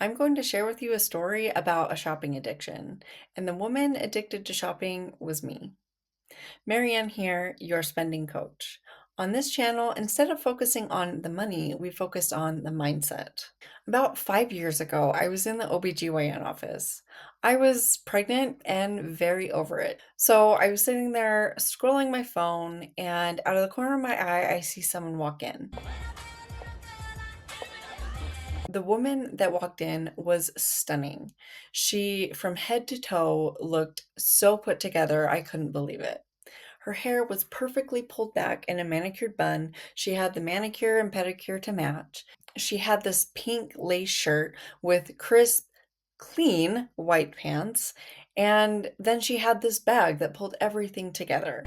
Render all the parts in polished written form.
I'm going to share with you a story about a shopping addiction, and the woman addicted to shopping was me. Marianne here, your spending coach. On this channel, instead of focusing on the money, we focused on the mindset. About 5 years ago, I was in the OBGYN office. I was pregnant and very over it. So I was sitting there scrolling my phone, and out of the corner of my eye, I see someone walk in. The woman that walked in was stunning. She, from head to toe, looked so put together, I couldn't believe it. Her hair was perfectly pulled back in a manicured bun. She had the manicure and pedicure to match. She had this pink lace shirt with crisp, clean white pants. And then she had this bag that pulled everything together.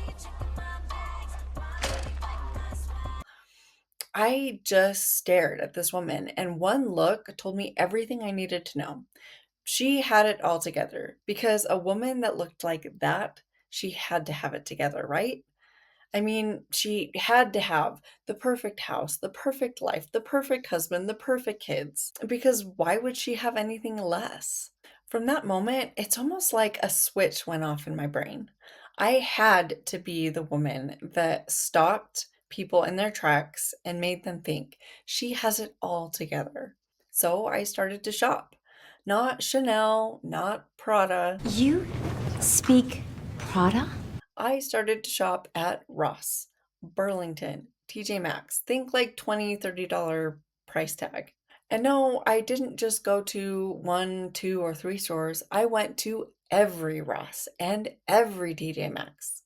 I just stared at this woman, and one look told me everything I needed to know. She had it all together because a woman that looked like that, she had to have it together, right? I mean, she had to have the perfect house, the perfect life, the perfect husband, the perfect kids, because why would she have anything less? From that moment, it's almost like a switch went off in my brain. I had to be the woman that stopped people in their tracks and made them think she has it all together. So I started to shop. Not Chanel, not Prada. You speak Prada? I started to shop at Ross, Burlington, TJ Maxx. Think like $20, $30 price tag. And no, I didn't just go to one, two, or three stores. I went to every Ross and every TJ Maxx.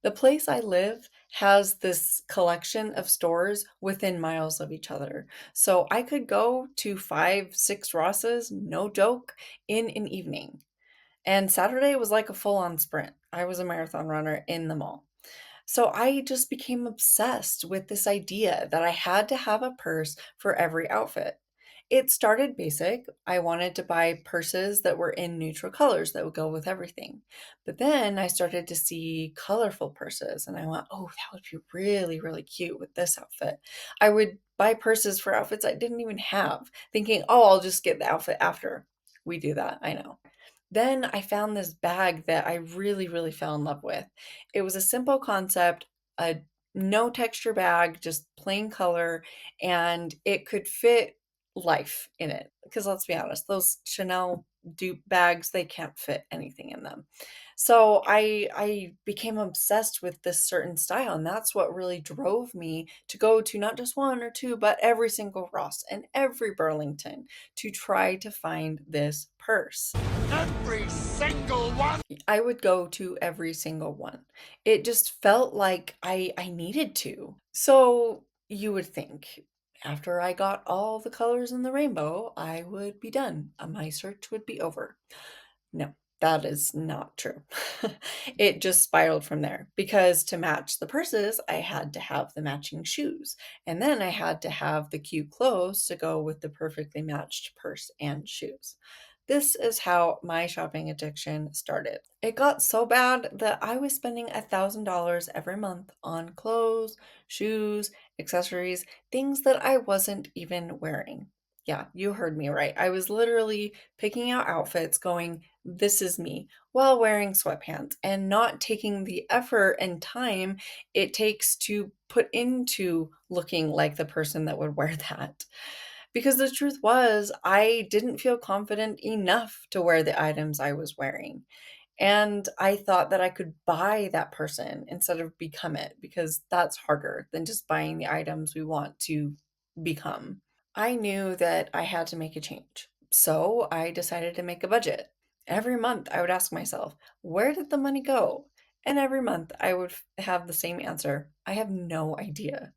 The place I live has this collection of stores within miles of each other. So I could go to five, six Rosses, no joke, in an evening. And Saturday was like a full-on sprint. I was a marathon runner in the mall. So I just became obsessed with this idea that I had to have a purse for every outfit. It started basic. I wanted to buy purses that were in neutral colors that would go with everything. But then I started to see colorful purses and I went, oh, that would be really, really cute with this outfit. I would buy purses for outfits I didn't even have, thinking, oh, I'll just get the outfit after. We do that, I know. Then I found this bag that I really, really fell in love with. It was a simple concept, a no texture bag, just plain color, and it could fit life in it. Because let's be honest, those Chanel dupe bags, they can't fit anything in them. So I became obsessed with this certain style, and that's what really drove me to go to not just one or two, but every single Ross and every Burlington to try to find this purse. Every single one! I would go to every single one. It just felt like I needed to. So you would think after I got all the colors in the rainbow, I would be done. My search would be over. No, that is not true. It just spiraled from there because to match the purses, I had to have the matching shoes. And then I had to have the cute clothes to go with the perfectly matched purse and shoes. This is how my shopping addiction started. It got so bad that I was spending $1,000 every month on clothes, shoes, accessories, things that I wasn't even wearing. Yeah, you heard me right. I was literally picking out outfits going, this is me, while wearing sweatpants and not taking the effort and time it takes to put into looking like the person that would wear that. Because the truth was, I didn't feel confident enough to wear the items I was wearing. And I thought that I could buy that person instead of become it because that's harder than just buying the items we want to become. I knew that I had to make a change. So I decided to make a budget. Every month I would ask myself, where did the money go? And every month I would have the same answer. I have no idea.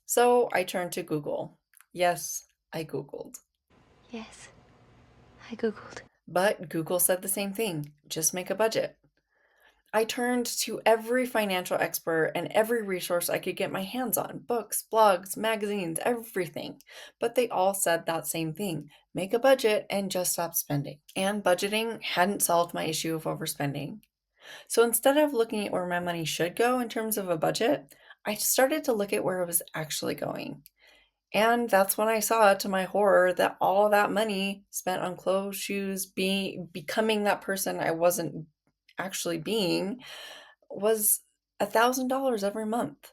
So I turned to Google. Yes, I Googled. Yes, I Googled. But Google said the same thing, just make a budget. I turned to every financial expert and every resource I could get my hands on books, blogs, magazines, everything. But they all said that same thing make a budget and just stop spending. And budgeting hadn't solved my issue of overspending. So instead of looking at where my money should go in terms of a budget, I started to look at where it was actually going. And that's when I saw, to my horror, that all of that money spent on clothes, shoes, becoming that person I wasn't actually being was $1,000 every month.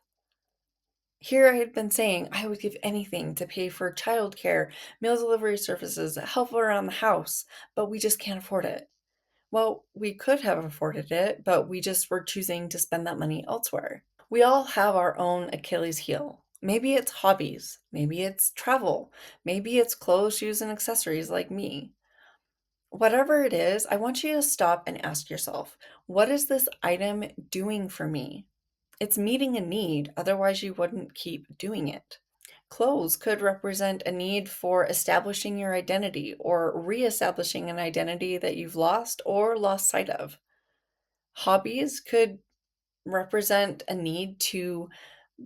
Here I had been saying I would give anything to pay for childcare, meal delivery services, help around the house, but we just can't afford it. Well, we could have afforded it, but we just were choosing to spend that money elsewhere. We all have our own Achilles heel. Maybe it's hobbies, maybe it's travel, maybe it's clothes, shoes, and accessories like me. Whatever it is, I want you to stop and ask yourself, what is this item doing for me? It's meeting a need, otherwise, you wouldn't keep doing it. Clothes could represent a need for establishing your identity or reestablishing an identity that you've lost or lost sight of. Hobbies could represent a need to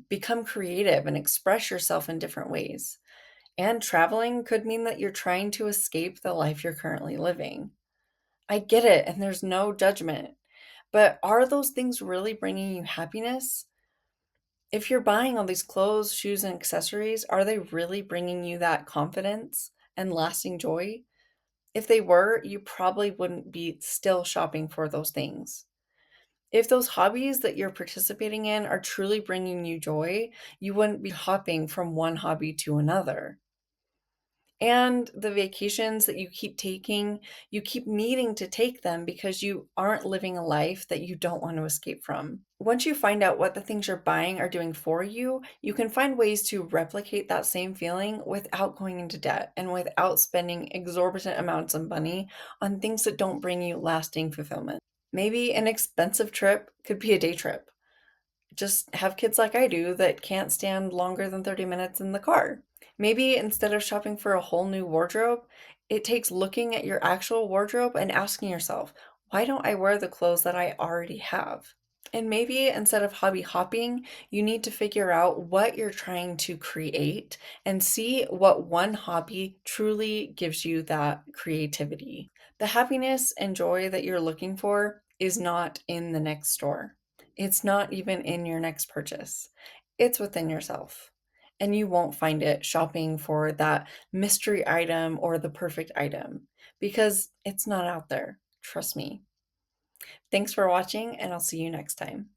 become creative and express yourself in different ways. And traveling could mean that you're trying to escape the life you're currently living. I get it, and there's no judgment. But are those things really bringing you happiness? If you're buying all these clothes, shoes, and accessories, are they really bringing you that confidence and lasting joy? If they were, you probably wouldn't be still shopping for those things. If those hobbies that you're participating in are truly bringing you joy, you wouldn't be hopping from one hobby to another. And the vacations that you keep taking, you keep needing to take them because you aren't living a life that you don't want to escape from. Once you find out what the things you're buying are doing for you, you can find ways to replicate that same feeling without going into debt and without spending exorbitant amounts of money on things that don't bring you lasting fulfillment. Maybe an expensive trip could be a day trip. Just have kids like I do that can't stand longer than 30 minutes in the car. Maybe instead of shopping for a whole new wardrobe, it takes looking at your actual wardrobe and asking yourself, why don't I wear the clothes that I already have? And maybe instead of hobby hopping, you need to figure out what you're trying to create and see what one hobby truly gives you that creativity. The happiness and joy that you're looking for is not in the next store. It's not even in your next purchase. It's within yourself. And you won't find it shopping for that mystery item or the perfect item because it's not out there. Trust me. Thanks for watching, and I'll see you next time.